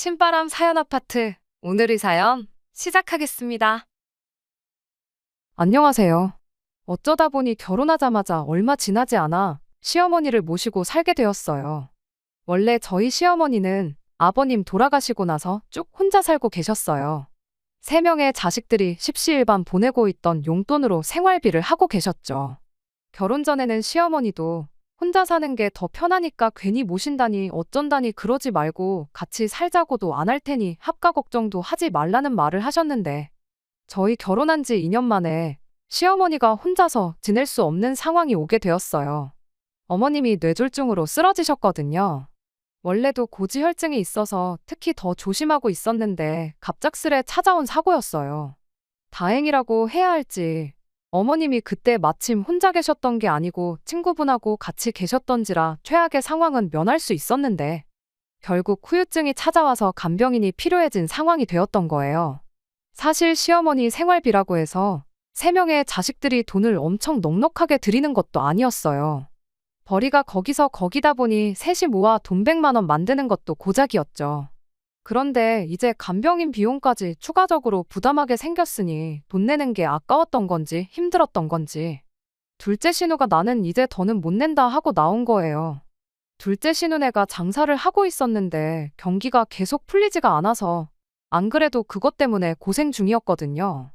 신바람 사연 아파트. 오늘의 사연 시작하겠습니다. 안녕하세요. 어쩌다 보니 결혼하자마자 얼마 지나지 않아 시어머니를 모시고 살게 되었어요. 원래 저희 시어머니는 아버님 돌아가시고 나서 쭉 혼자 살고 계셨어요. 3명의 자식들이 십시일반 보내고 있던 용돈으로 생활비를 하고 계셨죠. 결혼 전에는 시어머니도 혼자 사는 게 더 편하니까 괜히 모신다니 어쩐다니 그러지 말고 같이 살자고도 안 할 테니 합가 걱정도 하지 말라는 말을 하셨는데 저희 결혼한 지 2년 만에 시어머니가 혼자서 지낼 수 없는 상황이 오게 되었어요. 어머님이 뇌졸중으로 쓰러지셨거든요. 원래도 고지혈증이 있어서 특히 더 조심하고 있었는데 갑작스레 찾아온 사고였어요. 다행이라고 해야 할지 어머님이 그때 마침 혼자 계셨던 게 아니고 친구분하고 같이 계셨던지라 최악의 상황은 면할 수 있었는데 결국 후유증이 찾아와서 간병인이 필요해진 상황이 되었던 거예요. 사실 시어머니 생활비라고 해서 3명의 자식들이 돈을 엄청 넉넉하게 드리는 것도 아니었어요. 벌이가 거기서 거기다 보니 셋이 모아 돈 100만 원 만드는 것도 고작이었죠. 그런데 이제 간병인 비용까지 추가적으로 부담하게 생겼으니 돈 내는 게 아까웠던 건지 힘들었던 건지 둘째 신우가 나는 이제 더는 못 낸다 하고 나온 거예요. 둘째 신우네가 장사를 하고 있었는데 경기가 계속 풀리지가 않아서 안 그래도 그것 때문에 고생 중이었거든요.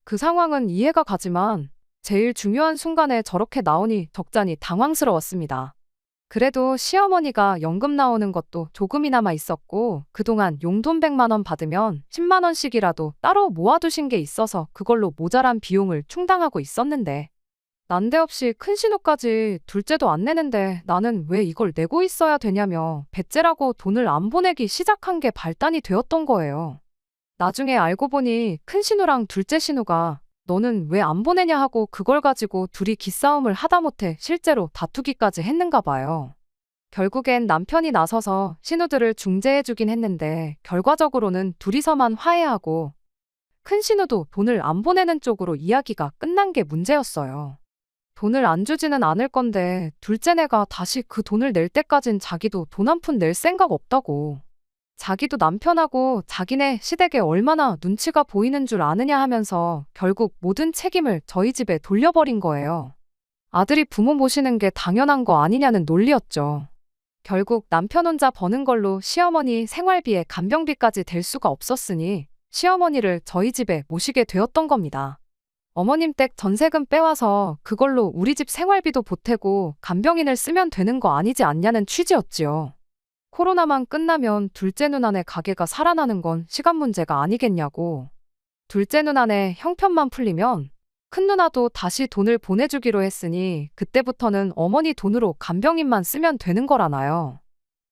그 상황은 이해가 가지만 제일 중요한 순간에 저렇게 나오니 적잖이 당황스러웠습니다. 그래도 시어머니가 연금 나오는 것도 조금이나마 있었고 그동안 용돈 100만 원 받으면 10만 원씩이라도 따로 모아두신 게 있어서 그걸로 모자란 비용을 충당하고 있었는데 난데없이 큰 신우까지 둘째도 안 내는데 나는 왜 이걸 내고 있어야 되냐며 배째라고 돈을 안 보내기 시작한 게 발단이 되었던 거예요. 나중에 알고 보니 큰 신우랑 둘째 신우가 너는 왜 안 보내냐 하고 그걸 가지고 둘이 기싸움을 하다못해 실제로 다투기까지 했는가 봐요. 결국엔 남편이 나서서 신우들을 중재해주긴 했는데 결과적으로는 둘이서만 화해하고 큰 신우도 돈을 안 보내는 쪽으로 이야기가 끝난 게 문제였어요. 돈을 안 주지는 않을 건데 둘째네가 다시 그 돈을 낼 때까진 자기도 돈 한 푼 낼 생각 없다고. 자기도 남편하고 자기네 시댁에 얼마나 눈치가 보이는 줄 아느냐 하면서 결국 모든 책임을 저희 집에 돌려버린 거예요. 아들이 부모 모시는 게 당연한 거 아니냐는 논리였죠. 결국 남편 혼자 버는 걸로 시어머니 생활비에 간병비까지 될 수가 없었으니 시어머니를 저희 집에 모시게 되었던 겁니다. 어머님 댁 전세금 빼와서 그걸로 우리 집 생활비도 보태고 간병인을 쓰면 되는 거 아니지 않냐는 취지였지요. 코로나만 끝나면 둘째 누나네 가게가 살아나는 건 시간 문제가 아니겠냐고. 둘째 누나네 형편만 풀리면 큰 누나도 다시 돈을 보내주기로 했으니 그때부터는 어머니 돈으로 간병인만 쓰면 되는 거라나요.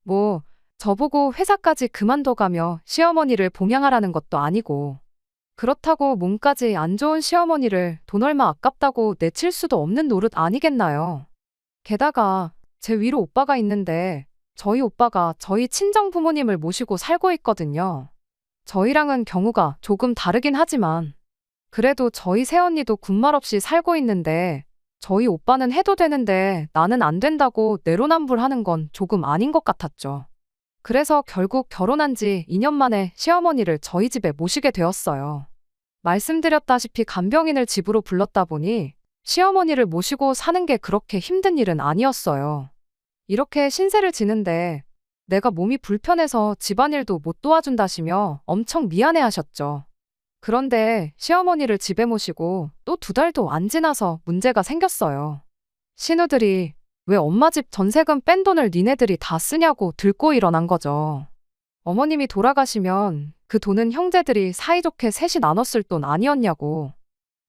뭐 저보고 회사까지 그만둬가며 시어머니를 봉양하라는 것도 아니고 그렇다고 몸까지 안 좋은 시어머니를 돈 얼마 아깝다고 내칠 수도 없는 노릇 아니겠나요. 게다가 제 위로 오빠가 있는데 저희 오빠가 저희 친정 부모님을 모시고 살고 있거든요. 저희랑은 경우가 조금 다르긴 하지만 그래도 저희 새언니도 군말 없이 살고 있는데 저희 오빠는 해도 되는데 나는 안 된다고 내로남불하는 건 조금 아닌 것 같았죠. 그래서 결국 결혼한 지 2년 만에 시어머니를 저희 집에 모시게 되었어요. 말씀드렸다시피 간병인을 집으로 불렀다 보니 시어머니를 모시고 사는 게 그렇게 힘든 일은 아니었어요. 이렇게 신세를 지는데 내가 몸이 불편해서 집안일도 못 도와준다시며 엄청 미안해하셨죠. 그런데 시어머니를 집에 모시고 또 2달도 안 지나서 문제가 생겼어요. 신우들이 왜 엄마 집 전세금 뺀 돈을 니네들이 다 쓰냐고 들고 일어난 거죠. 어머님이 돌아가시면 그 돈은 형제들이 사이좋게 셋이 나눴을 돈 아니었냐고.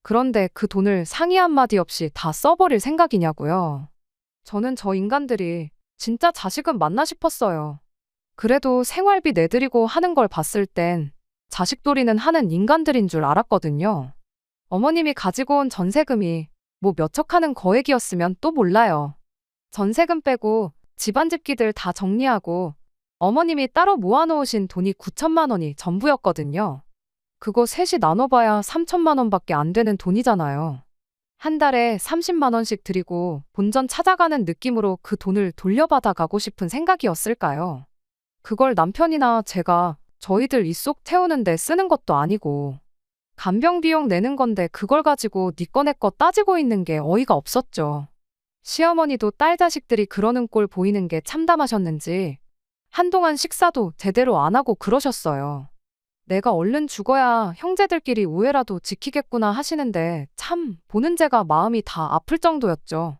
그런데 그 돈을 상의 한마디 없이 다 써버릴 생각이냐고요. 저는 저 인간들이 진짜 자식은 맞나 싶었어요. 그래도 생활비 내드리고 하는 걸 봤을 땐 자식돌이는 하는 인간들인 줄 알았거든요. 어머님이 가지고 온 전세금이 뭐 몇 척하는 거액이었으면 또 몰라요. 전세금 빼고 집안 집기들 다 정리하고 어머님이 따로 모아놓으신 돈이 9천만 원이 전부였거든요. 그거 셋이 나눠봐야 3천만 원밖에 안 되는 돈이잖아요. 한 달에 30만 원씩 드리고 본전 찾아가는 느낌으로 그 돈을 돌려받아 가고 싶은 생각이었을까요? 그걸 남편이나 제가 저희들 입속 태우는데 쓰는 것도 아니고 간병 비용 내는 건데 그걸 가지고 니 거 내 거 따지고 있는 게 어이가 없었죠. 시어머니도 딸 자식들이 그러는 꼴 보이는 게 참담하셨는지 한동안 식사도 제대로 안 하고 그러셨어요. 내가 얼른 죽어야 형제들끼리 우애라도 지키겠구나 하시는데 참 보는 제가 마음이 다 아플 정도였죠.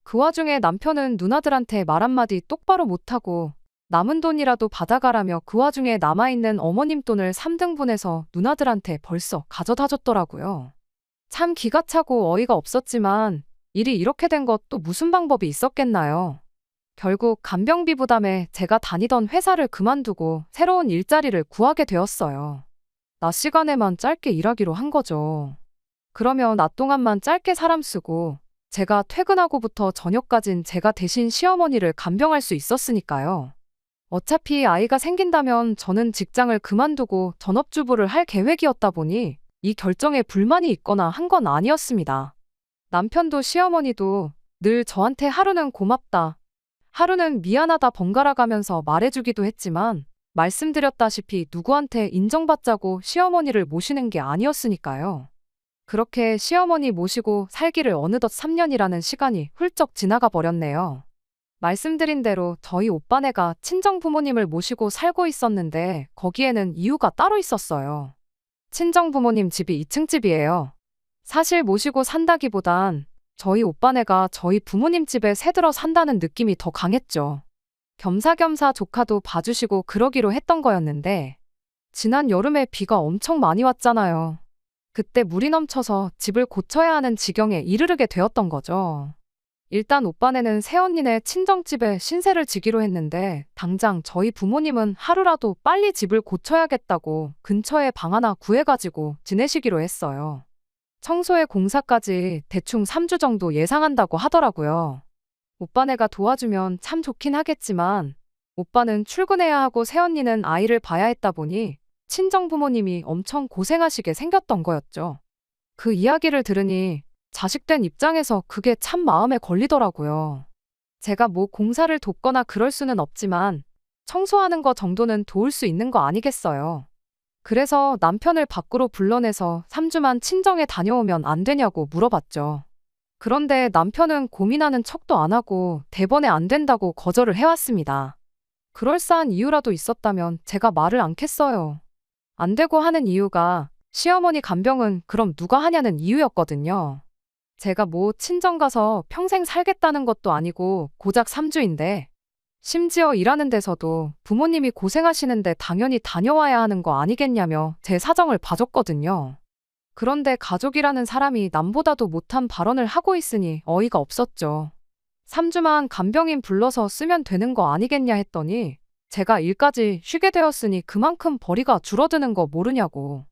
그 와중에 남편은 누나들한테 말 한마디 똑바로 못하고 남은 돈이라도 받아가라며 그 와중에 남아있는 어머님 돈을 3등분해서 누나들한테 벌써 가져다 줬더라고요. 참 기가 차고 어이가 없었지만 일이 이렇게 된 것 또 무슨 방법이 있었겠나요? 결국 간병비 부담에 제가 다니던 회사를 그만두고 새로운 일자리를 구하게 되었어요. 낮 시간에만 짧게 일하기로 한 거죠. 그러면 낮 동안만 짧게 사람 쓰고 제가 퇴근하고부터 저녁까진 제가 대신 시어머니를 간병할 수 있었으니까요. 어차피 아이가 생긴다면 저는 직장을 그만두고 전업주부를 할 계획이었다 보니 이 결정에 불만이 있거나 한 건 아니었습니다. 남편도 시어머니도 늘 저한테 하루는 고맙다, 하루는 미안하다 번갈아 가면서 말해주기도 했지만 말씀드렸다시피 누구한테 인정받자고 시어머니를 모시는 게 아니었으니까요. 그렇게 시어머니 모시고 살기를 어느덧 3년이라는 시간이 훌쩍 지나가 버렸네요. 말씀드린 대로 저희 오빠네가 친정 부모님을 모시고 살고 있었는데 거기에는 이유가 따로 있었어요. 친정 부모님 집이 2층 집이에요. 사실 모시고 산다기보단 저희 오빠네가 저희 부모님 집에 새들어 산다는 느낌이 더 강했죠. 겸사겸사 조카도 봐주시고 그러기로 했던 거였는데 지난 여름에 비가 엄청 많이 왔잖아요. 그때 물이 넘쳐서 집을 고쳐야 하는 지경에 이르르게 되었던 거죠. 일단 오빠네는 새언니네 친정집에 신세를 지기로 했는데 당장 저희 부모님은 하루라도 빨리 집을 고쳐야겠다고 근처에 방 하나 구해가지고 지내시기로 했어요. 청소에 공사까지 대충 3주 정도 예상한다고 하더라고요. 오빠네가 도와주면 참 좋긴 하겠지만 오빠는 출근해야 하고 새언니는 아이를 봐야 했다 보니 친정 부모님이 엄청 고생하시게 생겼던 거였죠. 그 이야기를 들으니 자식된 입장에서 그게 참 마음에 걸리더라고요. 제가 뭐 공사를 돕거나 그럴 수는 없지만 청소하는 거 정도는 도울 수 있는 거 아니겠어요. 그래서 남편을 밖으로 불러내서 3주만 친정에 다녀오면 안 되냐고 물어봤죠. 그런데 남편은 고민하는 척도 안 하고 대번에 안 된다고 거절을 해왔습니다. 그럴싸한 이유라도 있었다면 제가 말을 않겠어요. 안 되고 하는 이유가 시어머니 간병은 그럼 누가 하냐는 이유였거든요. 제가 뭐 친정 가서 평생 살겠다는 것도 아니고 고작 3주인데 심지어 일하는 데서도 부모님이 고생하시는데 당연히 다녀와야 하는 거 아니겠냐며 제 사정을 봐줬거든요. 그런데 가족이라는 사람이 남보다도 못한 발언을 하고 있으니 어이가 없었죠. 3주만 간병인 불러서 쓰면 되는 거 아니겠냐 했더니 제가 일까지 쉬게 되었으니 그만큼 벌이가 줄어드는 거 모르냐고.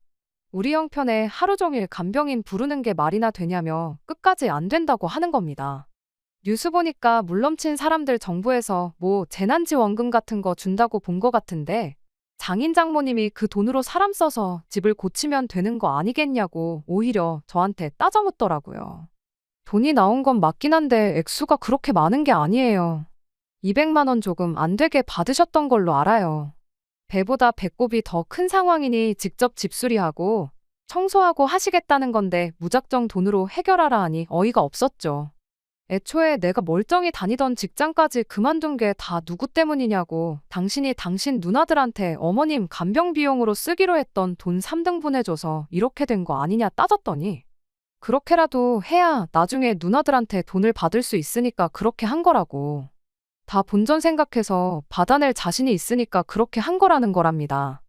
우리 형편에 하루 종일 간병인 부르는 게 말이나 되냐며 끝까지 안 된다고 하는 겁니다. 뉴스 보니까 물넘친 사람들 정부에서 뭐 재난지원금 같은 거 준다고 본 거 같은데 장인 장모님이 그 돈으로 사람 써서 집을 고치면 되는 거 아니겠냐고 오히려 저한테 따져묻더라고요. 돈이 나온 건 맞긴 한데 액수가 그렇게 많은 게 아니에요. 200만 원 조금 안 되게 받으셨던 걸로 알아요. 배보다 배꼽이 더 큰 상황이니 직접 집수리하고 청소하고 하시겠다는 건데 무작정 돈으로 해결하라 하니 어이가 없었죠. 애초에 내가 멀쩡히 다니던 직장까지 그만둔 게 다 누구 때문이냐고 당신이 당신 누나들한테 어머님 간병 비용으로 쓰기로 했던 돈 3등분 해줘서 이렇게 된 거 아니냐 따졌더니 그렇게라도 해야 나중에 누나들한테 돈을 받을 수 있으니까 그렇게 한 거라고. 다 본전 생각해서 받아낼 자신이 있으니까 그렇게 한 거라는 거랍니다.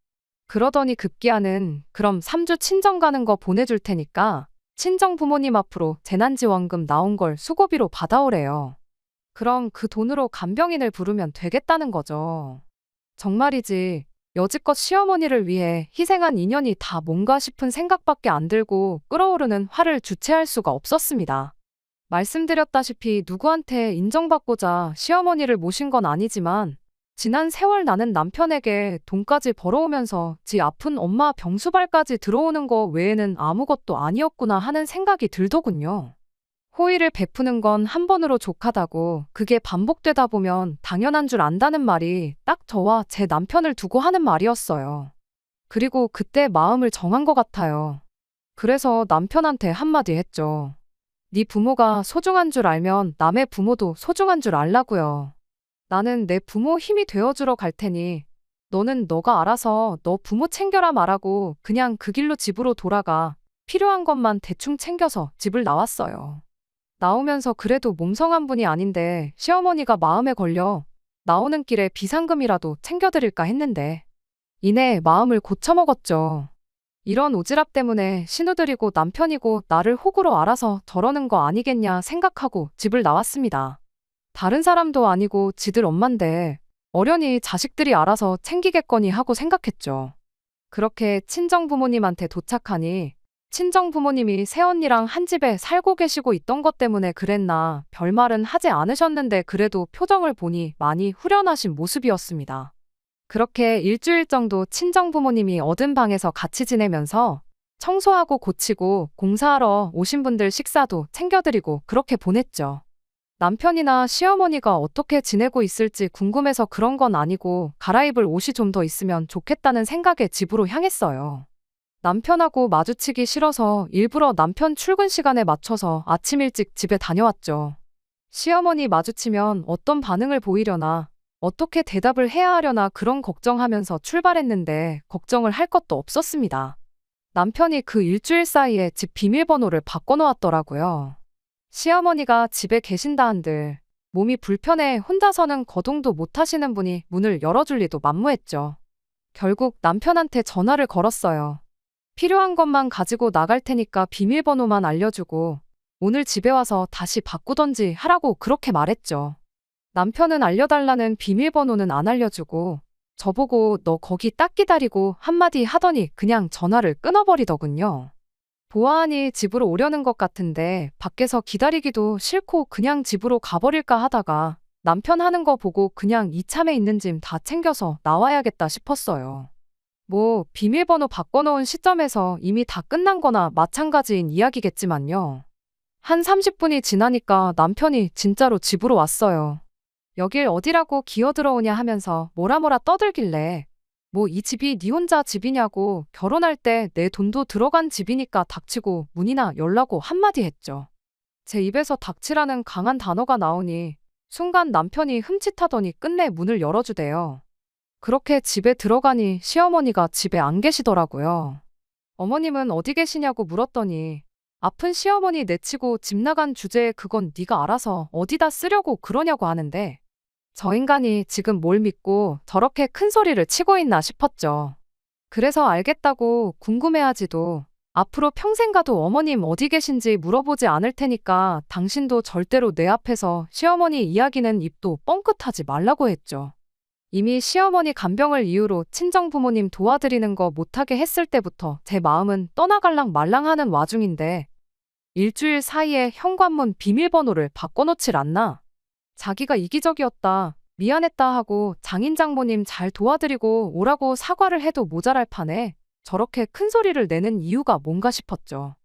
그러더니 급기야는 그럼 3주 친정 가는 거 보내줄 테니까 친정 부모님 앞으로 재난지원금 나온 걸 수고비로 받아오래요. 그럼 그 돈으로 간병인을 부르면 되겠다는 거죠. 정말이지 여지껏 시어머니를 위해 희생한 인연이 다 뭔가 싶은 생각밖에 안 들고 끓어오르는 화를 주체할 수가 없었습니다. 말씀드렸다시피 누구한테 인정받고자 시어머니를 모신 건 아니지만 지난 세월 나는 남편에게 돈까지 벌어오면서 지 아픈 엄마 병수발까지 들어오는 거 외에는 아무것도 아니었구나 하는 생각이 들더군요. 호의를 베푸는 건 한 번으로 족하다고 그게 반복되다 보면 당연한 줄 안다는 말이 딱 저와 제 남편을 두고 하는 말이었어요. 그리고 그때 마음을 정한 것 같아요. 그래서 남편한테 한마디 했죠. 네 부모가 소중한 줄 알면 남의 부모도 소중한 줄 알라고요. 나는 내 부모 힘이 되어주러 갈 테니 너는 너가 알아서 너 부모 챙겨라 말하고 그냥 그 길로 집으로 돌아가. 필요한 것만 대충 챙겨서 집을 나왔어요. 나오면서 그래도 몸성한 분이 아닌데 시어머니가 마음에 걸려 나오는 길에 비상금이라도 챙겨드릴까 했는데 이내 마음을 고쳐먹었죠. 이런 오지랖 때문에 신우들이고 남편이고 나를 호구로 알아서 저러는 거 아니겠냐 생각하고 집을 나왔습니다. 다른 사람도 아니고 지들 엄만데 어련히 자식들이 알아서 챙기겠거니 하고 생각했죠. 그렇게 친정부모님한테 도착하니 친정부모님이 새언니랑 한 집에 살고 계시고 있던 것 때문에 그랬나 별말은 하지 않으셨는데 그래도 표정을 보니 많이 후련하신 모습이었습니다. 그렇게 일주일 정도 친정부모님이 얻은 방에서 같이 지내면서 청소하고 고치고 공사하러 오신 분들 식사도 챙겨드리고 그렇게 보냈죠. 남편이나 시어머니가 어떻게 지내고 있을지 궁금해서 그런 건 아니고 갈아입을 옷이 좀 더 있으면 좋겠다는 생각에 집으로 향했어요. 남편하고 마주치기 싫어서 일부러 남편 출근 시간에 맞춰서 아침 일찍 집에 다녀왔죠. 시어머니 마주치면 어떤 반응을 보이려나, 어떻게 대답을 해야 하려나 그런 걱정하면서 출발했는데 걱정을 할 것도 없었습니다. 남편이 그 일주일 사이에 집 비밀번호를 바꿔놓았더라고요. 시어머니가 집에 계신다 한들 몸이 불편해 혼자서는 거동도 못 하시는 분이 문을 열어줄 리도 만무했죠. 결국 남편한테 전화를 걸었어요. 필요한 것만 가지고 나갈 테니까 비밀번호만 알려주고 오늘 집에 와서 다시 바꾸던지 하라고 그렇게 말했죠. 남편은 알려달라는 비밀번호는 안 알려주고 저보고 너 거기 딱 기다리고 한마디 하더니 그냥 전화를 끊어버리더군요. 보아하니 집으로 오려는 것 같은데 밖에서 기다리기도 싫고 그냥 집으로 가버릴까 하다가 남편 하는 거 보고 그냥 이참에 있는 짐 다 챙겨서 나와야겠다 싶었어요. 뭐 비밀번호 바꿔놓은 시점에서 이미 다 끝난 거나 마찬가지인 이야기겠지만요. 한 30분이 지나니까 남편이 진짜로 집으로 왔어요. 여길 어디라고 기어들어오냐 하면서 뭐라 떠들길래 뭐 이 집이 네 혼자 집이냐고 결혼할 때 내 돈도 들어간 집이니까 닥치고 문이나 열라고 한마디 했죠. 제 입에서 닥치라는 강한 단어가 나오니 순간 남편이 흠칫하더니 끝내 문을 열어주대요. 그렇게 집에 들어가니 시어머니가 집에 안 계시더라고요. 어머님은 어디 계시냐고 물었더니 아픈 시어머니 내치고 집 나간 주제에 그건 네가 알아서 어디다 쓰려고 그러냐고 하는데 저 인간이 지금 뭘 믿고 저렇게 큰 소리를 치고 있나 싶었죠. 그래서 알겠다고 궁금해하지도 앞으로 평생 가도 어머님 어디 계신지 물어보지 않을 테니까 당신도 절대로 내 앞에서 시어머니 이야기는 입도 뻥끗하지 말라고 했죠. 이미 시어머니 간병을 이유로 친정부모님 도와드리는 거 못하게 했을 때부터 제 마음은 떠나갈랑 말랑하는 와중인데 일주일 사이에 현관문 비밀번호를 바꿔놓질 않나? 자기가 이기적이었다, 미안했다 하고 장인 장모님 잘 도와드리고 오라고 사과를 해도 모자랄 판에 저렇게 큰 소리를 내는 이유가 뭔가 싶었죠.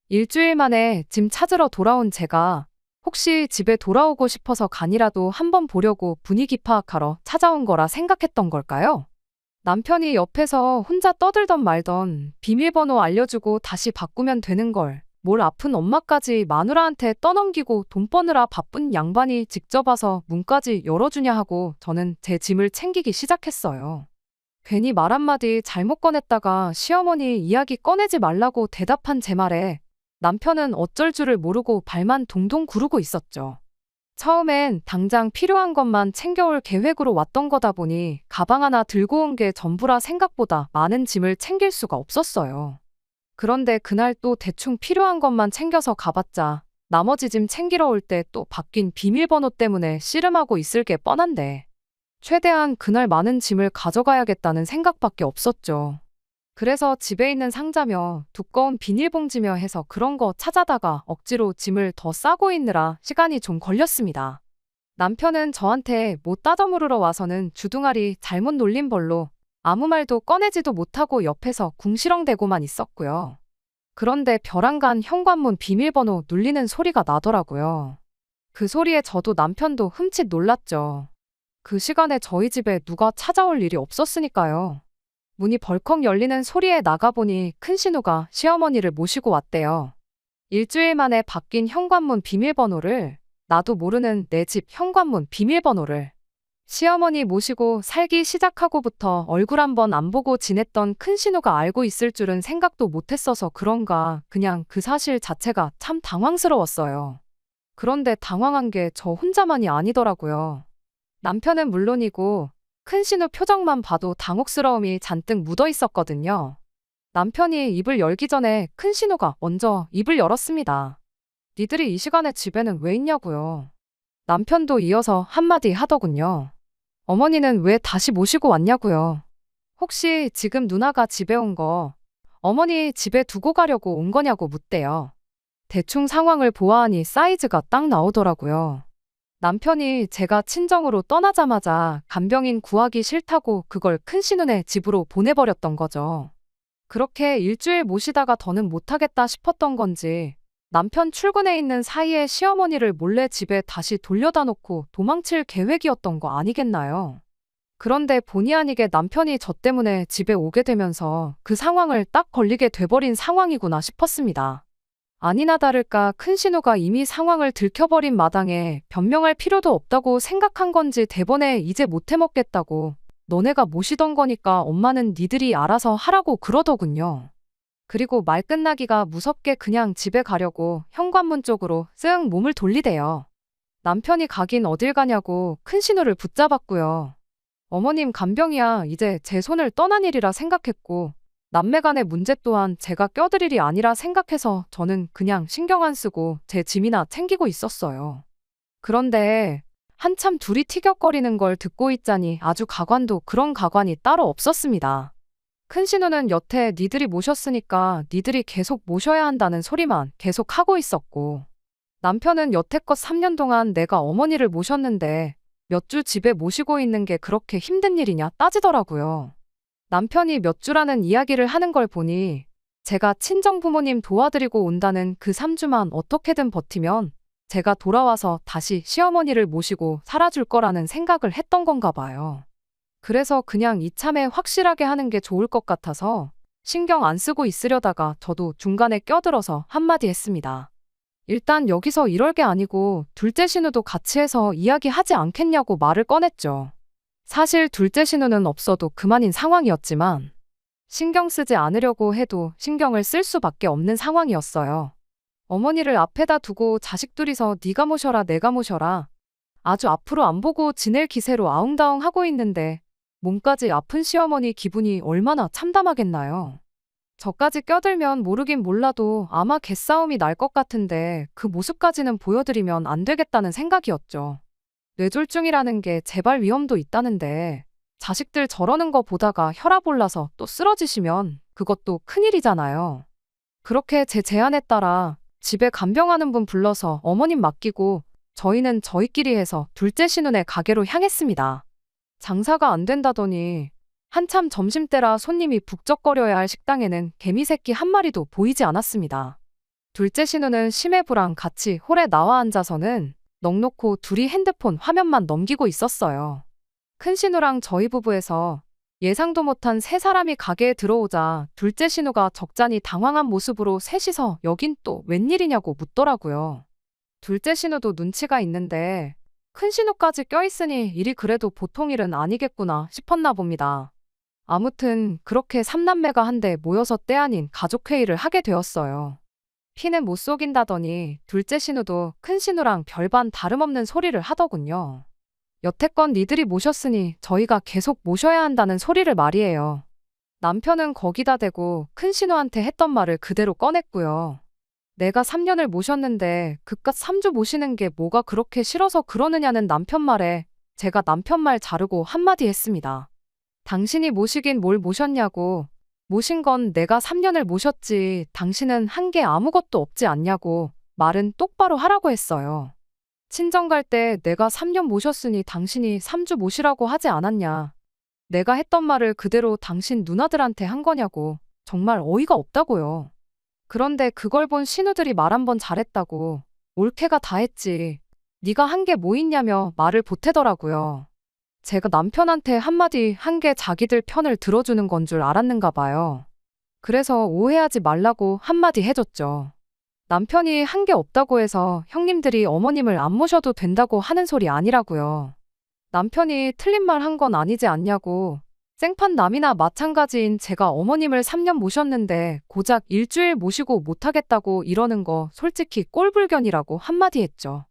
일주일 만에 짐 찾으러 돌아온 제가 혹시 집에 돌아오고 싶어서 간이라도 한번 보려고 분위기 파악하러 찾아온 거라 생각했던 걸까요? 남편이 옆에서 혼자 떠들던 말던 비밀번호 알려주고 다시 바꾸면 되는 걸 뭘 아픈 엄마까지 마누라한테 떠넘기고 돈 버느라 바쁜 양반이 직접 와서 문까지 열어주냐 하고 저는 제 짐을 챙기기 시작했어요. 괜히 말 한마디 잘못 꺼냈다가 시어머니 이야기 꺼내지 말라고 대답한 제 말에 남편은 어쩔 줄을 모르고 발만 동동 구르고 있었죠. 처음엔 당장 필요한 것만 챙겨올 계획으로 왔던 거다 보니 가방 하나 들고 온 게 전부라 생각보다 많은 짐을 챙길 수가 없었어요. 그런데 그날 또 대충 필요한 것만 챙겨서 가봤자 나머지 짐 챙기러 올 때 또 바뀐 비밀번호 때문에 씨름하고 있을 게 뻔한데 최대한 그날 많은 짐을 가져가야겠다는 생각밖에 없었죠. 그래서 집에 있는 상자며 두꺼운 비닐봉지며 해서 그런 거 찾아다가 억지로 짐을 더 싸고 있느라 시간이 좀 걸렸습니다. 남편은 저한테 뭐 따져 물으러 와서는 주둥아리 잘못 놀린 벌로 아무 말도 꺼내지도 못하고 옆에서 궁시렁대고만 있었고요. 그런데 벼랑간 현관문 비밀번호 눌리는 소리가 나더라고요. 그 소리에 저도 남편도 흠칫 놀랐죠. 그 시간에 저희 집에 누가 찾아올 일이 없었으니까요. 문이 벌컥 열리는 소리에 나가보니 큰 신우가 시어머니를 모시고 왔대요. 일주일 만에 바뀐 현관문 비밀번호를, 나도 모르는 내 집 현관문 비밀번호를. 시어머니 모시고 살기 시작하고부터 얼굴 한번 안 보고 지냈던 큰 신우가 알고 있을 줄은 생각도 못했어서 그런가 그냥 그 사실 자체가 참 당황스러웠어요. 그런데 당황한 게 저 혼자만이 아니더라고요. 남편은 물론이고 큰 신우 표정만 봐도 당혹스러움이 잔뜩 묻어 있었거든요. 남편이 입을 열기 전에 큰 신우가 먼저 입을 열었습니다. 니들이 이 시간에 집에는 왜 있냐고요. 남편도 이어서 한마디 하더군요. 어머니는 왜 다시 모시고 왔냐고요. 혹시 지금 누나가 집에 온 거 어머니 집에 두고 가려고 온 거냐고 묻대요. 대충 상황을 보아하니 사이즈가 딱 나오더라고요. 남편이 제가 친정으로 떠나자마자 간병인 구하기 싫다고 그걸 큰 신우네 집으로 보내버렸던 거죠. 그렇게 일주일 모시다가 더는 못하겠다 싶었던 건지 남편 출근해 있는 사이에 시어머니를 몰래 집에 다시 돌려다 놓고 도망칠 계획이었던 거 아니겠나요? 그런데 본의 아니게 남편이 저 때문에 집에 오게 되면서 그 상황을 딱 걸리게 돼버린 상황이구나 싶었습니다. 아니나 다를까 큰 신우가 이미 상황을 들켜버린 마당에 변명할 필요도 없다고 생각한 건지 대번에 이제 못 해먹겠다고 너네가 모시던 거니까 엄마는 니들이 알아서 하라고 그러더군요. 그리고 말 끝나기가 무섭게 그냥 집에 가려고 현관문 쪽으로 쓱 몸을 돌리대요. 남편이 가긴 어딜 가냐고 큰 신우를 붙잡았고요. 어머님 간병이야 이제 제 손을 떠난 일이라 생각했고 남매 간의 문제 또한 제가 껴들 일이 아니라 생각해서 저는 그냥 신경 안 쓰고 제 짐이나 챙기고 있었어요. 그런데 한참 둘이 티격거리는 걸 듣고 있자니 아주 가관도 그런 가관이 따로 없었습니다. 큰 신우는 여태 니들이 모셨으니까 니들이 계속 모셔야 한다는 소리만 계속 하고 있었고 남편은 여태껏 3년 동안 내가 어머니를 모셨는데 몇 주 집에 모시고 있는 게 그렇게 힘든 일이냐 따지더라고요. 남편이 몇 주라는 이야기를 하는 걸 보니 제가 친정부모님 도와드리고 온다는 그 3주만 어떻게든 버티면 제가 돌아와서 다시 시어머니를 모시고 살아줄 거라는 생각을 했던 건가 봐요. 그래서 그냥 이참에 확실하게 하는 게 좋을 것 같아서 신경 안 쓰고 있으려다가 저도 중간에 껴들어서 한마디 했습니다. 일단 여기서 이럴 게 아니고 둘째 신우도 같이 해서 이야기하지 않겠냐고 말을 꺼냈죠. 사실 둘째 신우는 없어도 그만인 상황이었지만 신경 쓰지 않으려고 해도 신경을 쓸 수밖에 없는 상황이었어요. 어머니를 앞에다 두고 자식 둘이서 네가 모셔라 내가 모셔라 아주 앞으로 안 보고 지낼 기세로 아웅다웅 하고 있는데 몸까지 아픈 시어머니 기분이 얼마나 참담하겠나요. 저까지 껴들면 모르긴 몰라도 아마 개싸움이 날 것 같은데 그 모습까지는 보여드리면 안 되겠다는 생각이었죠. 뇌졸중이라는 게 재발 위험도 있다는데 자식들 저러는 거 보다가 혈압 올라서 또 쓰러지시면 그것도 큰일이잖아요. 그렇게 제 제안에 따라 집에 간병하는 분 불러서 어머님 맡기고 저희는 저희끼리 해서 둘째 신우네 가게로 향했습니다. 장사가 안 된다더니 한참 점심때라 손님이 북적거려야 할 식당에는 개미새끼 한 마리도 보이지 않았습니다. 둘째 신우는 심해부랑 같이 홀에 나와 앉아서는 넋놓고 둘이 핸드폰 화면만 넘기고 있었어요. 큰 신우랑 저희 부부에서 예상도 못한 세 사람이 가게에 들어오자 둘째 신우가 적잖이 당황한 모습으로 셋이서 여긴 또 웬일이냐고 묻더라고요. 둘째 신우도 눈치가 있는데 큰 신우까지 껴있으니 일이 그래도 보통 일은 아니겠구나 싶었나 봅니다. 아무튼 그렇게 삼남매가 한데 모여서 때 아닌 가족회의를 하게 되었어요. 피는 못 속인다더니 둘째 신우도 큰 신우랑 별반 다름없는 소리를 하더군요. 여태껏 니들이 모셨으니 저희가 계속 모셔야 한다는 소리를 말이에요. 남편은 거기다 대고 큰 신우한테 했던 말을 그대로 꺼냈고요. 내가 3년을 모셨는데 그깟 3주 모시는 게 뭐가 그렇게 싫어서 그러느냐는 남편 말에 제가 남편 말 자르고 한마디 했습니다. 당신이 모시긴 뭘 모셨냐고. 모신 건 내가 3년을 모셨지 당신은 한 게 아무것도 없지 않냐고 말은 똑바로 하라고 했어요. 친정 갈 때 내가 3년 모셨으니 당신이 3주 모시라고 하지 않았냐. 내가 했던 말을 그대로 당신 누나들한테 한 거냐고. 정말 어이가 없다고요. 그런데 그걸 본 신우들이 말 한 번 잘했다고 올케가 다 했지. 네가 한 게 뭐 있냐며 말을 보태더라고요. 제가 남편한테 한마디 한 게 자기들 편을 들어주는 건 줄 알았는가 봐요. 그래서 오해하지 말라고 한마디 해줬죠. 남편이 한 게 없다고 해서 형님들이 어머님을 안 모셔도 된다고 하는 소리 아니라고요. 남편이 틀린 말 한 건 아니지 않냐고. 생판 남이나 마찬가지인 제가 어머님을 3년 모셨는데 고작 일주일 모시고 못하겠다고 이러는 거 솔직히 꼴불견이라고 한마디 했죠.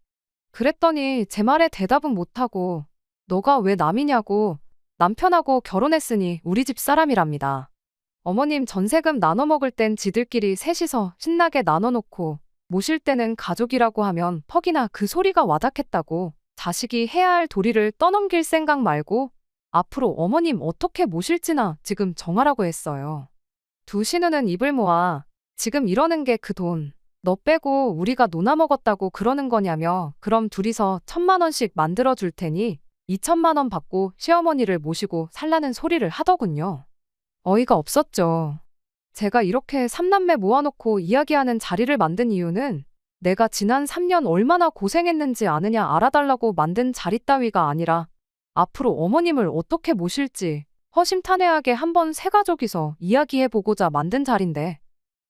그랬더니 제 말에 대답은 못하고 너가 왜 남이냐고 남편하고 결혼했으니 우리 집 사람이랍니다. 어머님 전세금 나눠 먹을 땐 지들끼리 셋이서 신나게 나눠놓고 모실 때는 가족이라고 하면 퍽이나 그 소리가 와닿겠다고 자식이 해야 할 도리를 떠넘길 생각 말고 앞으로 어머님 어떻게 모실지나 지금 정하라고 했어요. 두 신우는 입을 모아 지금 이러는 게 그 돈. 너 빼고 우리가 노나 먹었다고 그러는 거냐며 그럼 둘이서 1,000만 원씩 만들어 줄 테니 2천만 원 받고 시어머니를 모시고 살라는 소리를 하더군요. 어이가 없었죠. 제가 이렇게 삼남매 모아놓고 이야기하는 자리를 만든 이유는 내가 지난 3년 얼마나 고생했는지 아느냐 알아달라고 만든 자리 따위가 아니라 앞으로 어머님을 어떻게 모실지 허심탄회하게 한번 세 가족이서 이야기해보고자 만든 자리인데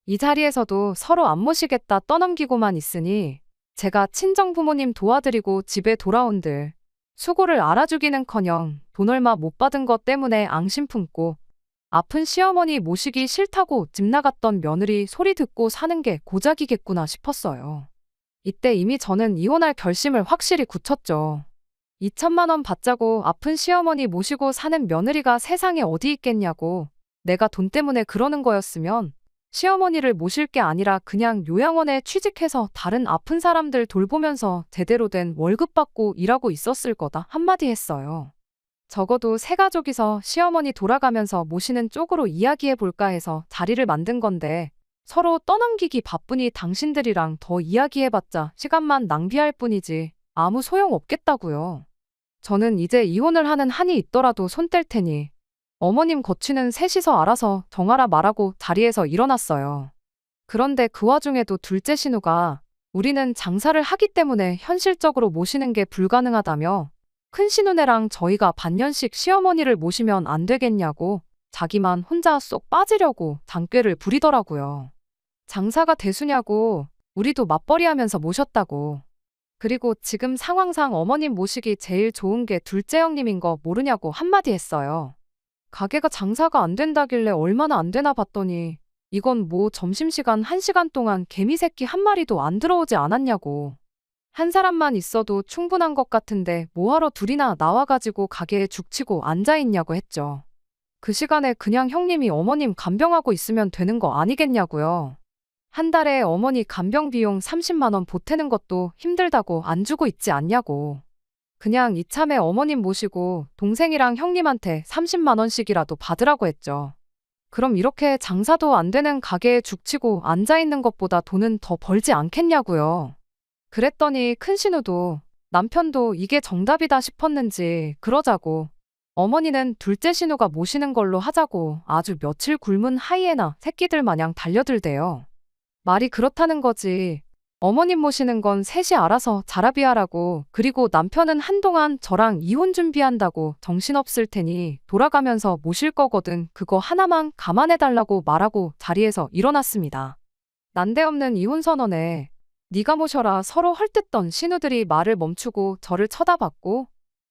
이 자리에서도 서로 안 모시겠다 떠넘기고만 있으니 제가 친정부모님 도와드리고 집에 돌아온들 수고를 알아주기는커녕 돈 얼마 못 받은 것 때문에 앙심 품고 아픈 시어머니 모시기 싫다고 집 나갔던 며느리 소리 듣고 사는 게 고작이겠구나 싶었어요. 이때 이미 저는 이혼할 결심을 확실히 굳혔죠. 2천만 원 받자고 아픈 시어머니 모시고 사는 며느리가 세상에 어디 있겠냐고. 내가 돈 때문에 그러는 거였으면 시어머니를 모실 게 아니라 그냥 요양원에 취직해서 다른 아픈 사람들 돌보면서 제대로 된 월급 받고 일하고 있었을 거다 한마디 했어요. 적어도 세 가족이서 시어머니 돌아가면서 모시는 쪽으로 이야기해 볼까 해서 자리를 만든 건데 서로 떠넘기기 바쁘니 당신들이랑 더 이야기해봤자 시간만 낭비할 뿐이지 아무 소용 없겠다고요. 저는 이제 이혼을 하는 한이 있더라도 손 뗄 테니 어머님 거취는 셋이서 알아서 정하라 말하고 자리에서 일어났어요. 그런데 그 와중에도 둘째 신우가 우리는 장사를 하기 때문에 현실적으로 모시는 게 불가능하다며 큰 신우네랑 저희가 반년씩 시어머니를 모시면 안 되겠냐고 자기만 혼자 쏙 빠지려고 장꾀를 부리더라고요. 장사가 대수냐고 우리도 맞벌이하면서 모셨다고. 그리고 지금 상황상 어머님 모시기 제일 좋은 게 둘째 형님인 거 모르냐고 한마디 했어요. 가게가 장사가 안 된다길래 얼마나 안 되나 봤더니 이건 뭐 점심시간 1시간 동안 개미 새끼 한 마리도 안 들어오지 않았냐고. 한 사람만 있어도 충분한 것 같은데 뭐하러 둘이나 나와가지고 가게에 죽치고 앉아있냐고 했죠. 그 시간에 그냥 형님이 어머님 간병하고 있으면 되는 거 아니겠냐고요. 한 달에 어머니 간병 비용 30만 원 보태는 것도 힘들다고 안 주고 있지 않냐고. 그냥 이참에 어머님 모시고 동생이랑 형님한테 30만 원씩이라도 받으라고 했죠. 그럼 이렇게 장사도 안 되는 가게에 죽치고 앉아있는 것보다 돈은 더 벌지 않겠냐고요. 그랬더니 큰 신우도 남편도 이게 정답이다 싶었는지 그러자고 어머니는 둘째 신우가 모시는 걸로 하자고 아주 며칠 굶은 하이에나 새끼들 마냥 달려들대요. 말이 그렇다는 거지. 어머님 모시는 건 셋이 알아서 자라비하라고. 그리고 남편은 한동안 저랑 이혼 준비한다고 정신없을 테니 돌아가면서 모실 거거든. 그거 하나만 감안해달라고 말하고 자리에서 일어났습니다. 난데없는 이혼 선언에 네가 모셔라 서로 헐뜯던 신우들이 말을 멈추고 저를 쳐다봤고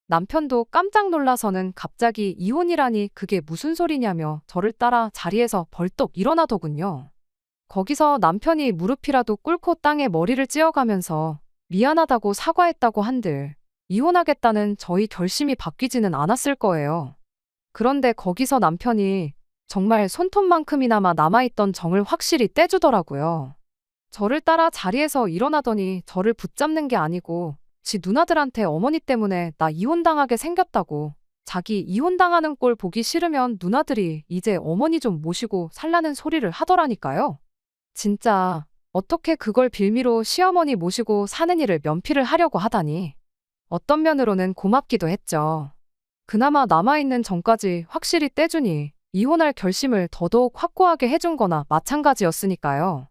남편도 깜짝 놀라서는 갑자기 이혼이라니 그게 무슨 소리냐며 저를 따라 자리에서 벌떡 일어나더군요. 거기서 남편이 무릎이라도 꿇고 땅에 머리를 찧어가면서 미안하다고 사과했다고 한들 이혼하겠다는 저희 결심이 바뀌지는 않았을 거예요. 그런데 거기서 남편이 정말 손톱만큼이나마 남아있던 정을 확실히 떼주더라고요. 저를 따라 자리에서 일어나더니 저를 붙잡는 게 아니고 지 누나들한테 어머니 때문에 나 이혼당하게 생겼다고 자기 이혼당하는 꼴 보기 싫으면 누나들이 이제 어머니 좀 모시고 살라는 소리를 하더라니까요. 진짜 어떻게 그걸 빌미로 시어머니 모시고 사는 일을 면피를 하려고 하다니. 어떤 면으로는 고맙기도 했죠. 그나마 남아있는 정까지 확실히 떼주니 이혼할 결심을 더더욱 확고하게 해준 거나 마찬가지였으니까요.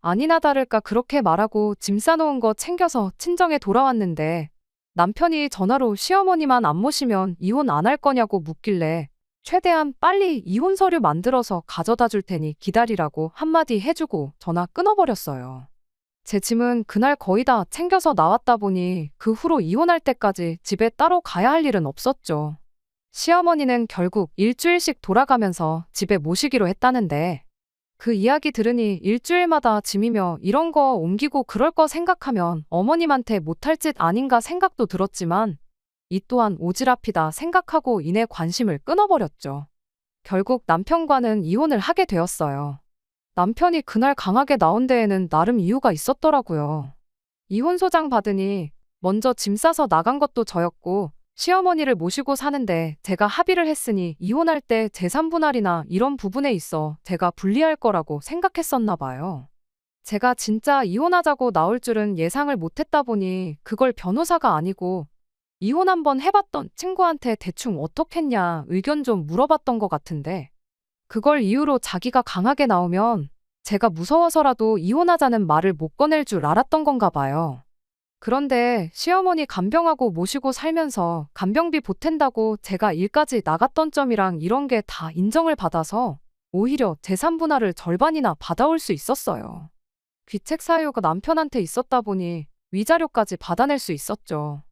아니나 다를까 그렇게 말하고 짐 싸놓은 거 챙겨서 친정에 돌아왔는데 남편이 전화로 시어머니만 안 모시면 이혼 안 할 거냐고 묻길래 최대한 빨리 이혼 서류 만들어서 가져다 줄 테니 기다리라고 한마디 해주고 전화 끊어버렸어요. 제 짐은 그날 거의 다 챙겨서 나왔다 보니 그 후로 이혼할 때까지 집에 따로 가야 할 일은 없었죠. 시어머니는 결국 일주일씩 돌아가면서 집에 모시기로 했다는데 그 이야기 들으니 일주일마다 짐이며 이런 거 옮기고 그럴 거 생각하면 어머님한테 못할 짓 아닌가 생각도 들었지만 이 또한 오지랖이다 생각하고 이내 관심을 끊어버렸죠. 결국 남편과는 이혼을 하게 되었어요. 남편이 그날 강하게 나온 데에는 나름 이유가 있었더라고요. 이혼 소장 받으니 먼저 짐 싸서 나간 것도 저였고 시어머니를 모시고 사는데 제가 합의를 했으니 이혼할 때 재산 분할이나 이런 부분에 있어 제가 불리할 거라고 생각했었나 봐요. 제가 진짜 이혼하자고 나올 줄은 예상을 못했다 보니 그걸 변호사가 아니고 이혼 한번 해봤던 친구한테 대충 어떻겠냐 의견 좀 물어봤던 것 같은데 그걸 이유로 자기가 강하게 나오면 제가 무서워서라도 이혼하자는 말을 못 꺼낼 줄 알았던 건가 봐요. 그런데 시어머니 간병하고 모시고 살면서 간병비 보탠다고 제가 일까지 나갔던 점이랑 이런 게 다 인정을 받아서 오히려 재산 분할을 절반이나 받아올 수 있었어요. 귀책 사유가 남편한테 있었다 보니 위자료까지 받아낼 수 있었죠.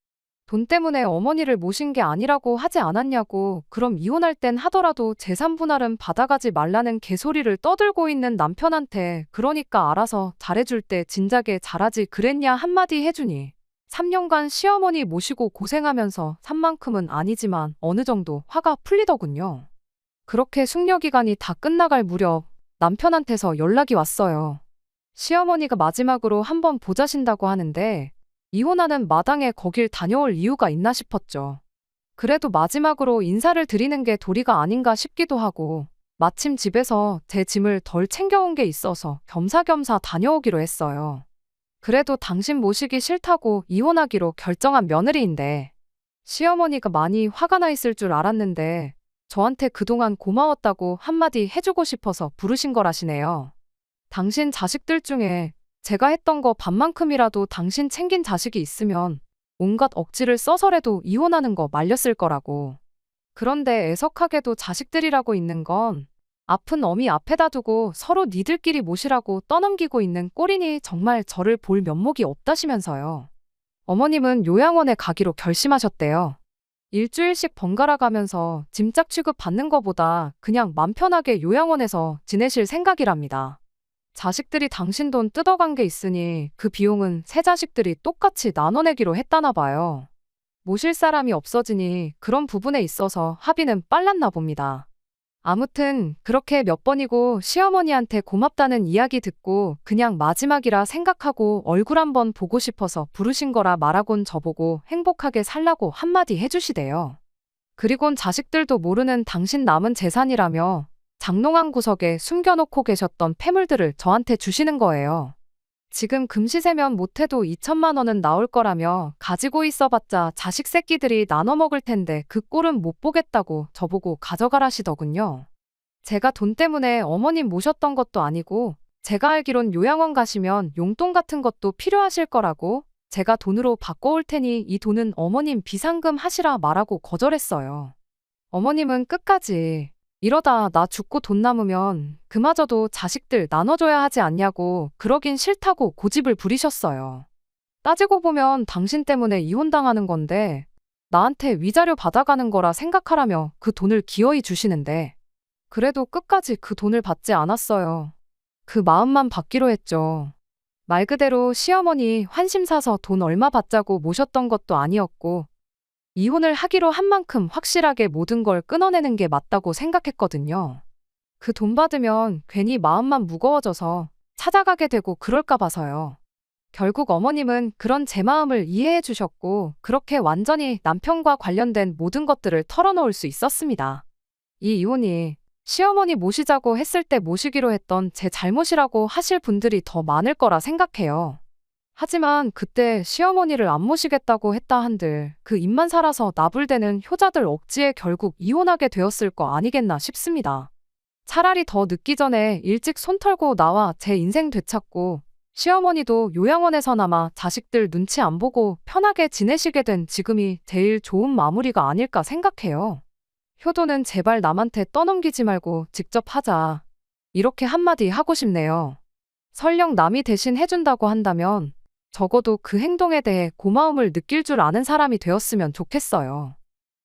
돈 때문에 어머니를 모신 게 아니라고 하지 않았냐고 그럼 이혼할 땐 하더라도 재산 분할은 받아가지 말라는 개소리를 떠들고 있는 남편한테 그러니까 알아서 잘해줄 때 진작에 잘하지 그랬냐 한마디 해주니 3년간 시어머니 모시고 고생하면서 산 만큼은 아니지만 어느 정도 화가 풀리더군요. 그렇게 숙려기간이 다 끝나갈 무렵 남편한테서 연락이 왔어요. 시어머니가 마지막으로 한번 보자신다고 하는데 이혼하는 마당에 거길 다녀올 이유가 있나 싶었죠. 그래도 마지막으로 인사를 드리는 게 도리가 아닌가 싶기도 하고 마침 집에서 제 짐을 덜 챙겨온 게 있어서 겸사겸사 다녀오기로 했어요. 그래도 당신 모시기 싫다고 이혼하기로 결정한 며느리인데 시어머니가 많이 화가 나 있을 줄 알았는데 저한테 그동안 고마웠다고 한마디 해주고 싶어서 부르신 거라시네요. 당신 자식들 중에 제가 했던 거 반만큼이라도 당신 챙긴 자식이 있으면 온갖 억지를 써서라도 이혼하는 거 말렸을 거라고. 그런데 애석하게도 자식들이라고 있는 건 아픈 어미 앞에다 두고 서로 니들끼리 모시라고 떠넘기고 있는 꼴이니 정말 저를 볼 면목이 없다시면서요. 어머님은 요양원에 가기로 결심하셨대요. 일주일씩 번갈아 가면서 짐짝 취급 받는 거보다 그냥 맘 편하게 요양원에서 지내실 생각이랍니다. 자식들이 당신 돈 뜯어간 게 있으니 그 비용은 세 자식들이 똑같이 나눠내기로 했다나 봐요. 모실 사람이 없어지니 그런 부분에 있어서 합의는 빨랐나 봅니다. 아무튼 그렇게 몇 번이고 시어머니한테 고맙다는 이야기 듣고 그냥 마지막이라 생각하고 얼굴 한번 보고 싶어서 부르신 거라 말하곤 저보고 행복하게 살라고 한마디 해주시대요. 그리곤 자식들도 모르는 당신 남은 재산이라며 장롱한 구석에 숨겨놓고 계셨던 폐물들을 저한테 주시는 거예요. 지금 금시세면 못해도 2천만 원은 나올 거라며 가지고 있어봤자 자식 새끼들이 나눠 먹을 텐데 그 꼴은 못 보겠다고 저보고 가져가라시더군요. 제가 돈 때문에 어머님 모셨던 것도 아니고 제가 알기론 요양원 가시면 용돈 같은 것도 필요하실 거라고 제가 돈으로 바꿔올 테니 이 돈은 어머님 비상금 하시라 말하고 거절했어요. 어머님은 끝까지 이러다 나 죽고 돈 남으면 그마저도 자식들 나눠줘야 하지 않냐고 그러긴 싫다고 고집을 부리셨어요. 따지고 보면 당신 때문에 이혼당하는 건데 나한테 위자료 받아가는 거라 생각하라며 그 돈을 기어이 주시는데 그래도 끝까지 그 돈을 받지 않았어요. 그 마음만 받기로 했죠. 말 그대로 시어머니 환심 사서 돈 얼마 받자고 모셨던 것도 아니었고 이혼을 하기로 한 만큼 확실하게 모든 걸 끊어내는 게 맞다고 생각했거든요. 그 돈 받으면 괜히 마음만 무거워져서 찾아가게 되고 그럴까 봐서요. 결국 어머님은 그런 제 마음을 이해해 주셨고 그렇게 완전히 남편과 관련된 모든 것들을 털어놓을 수 있었습니다. 이 이혼이 시어머니 모시자고 했을 때 모시기로 했던 제 잘못이라고 하실 분들이 더 많을 거라 생각해요. 하지만 그때 시어머니를 안 모시겠다고 했다 한들 그 입만 살아서 나불대는 효자들 억지에 결국 이혼하게 되었을 거 아니겠나 싶습니다. 차라리 더 늦기 전에 일찍 손 털고 나와 제 인생 되찾고 시어머니도 요양원에서나마 자식들 눈치 안 보고 편하게 지내시게 된 지금이 제일 좋은 마무리가 아닐까 생각해요. 효도는 제발 남한테 떠넘기지 말고 직접 하자. 이렇게 한마디 하고 싶네요. 설령 남이 대신 해준다고 한다면 적어도 그 행동에 대해 고마움을 느낄 줄 아는 사람이 되었으면 좋겠어요.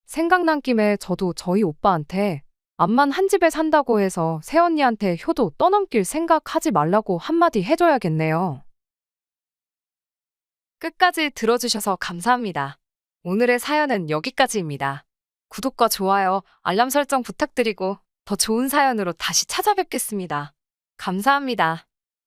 생각난 김에 저도 저희 오빠한테 암만 한 집에 산다고 해서 새언니한테 효도 떠넘길 생각하지 말라고 한마디 해줘야겠네요. 끝까지 들어주셔서 감사합니다. 오늘의 사연은 여기까지입니다. 구독과 좋아요, 알람 설정 부탁드리고 더 좋은 사연으로 다시 찾아뵙겠습니다. 감사합니다.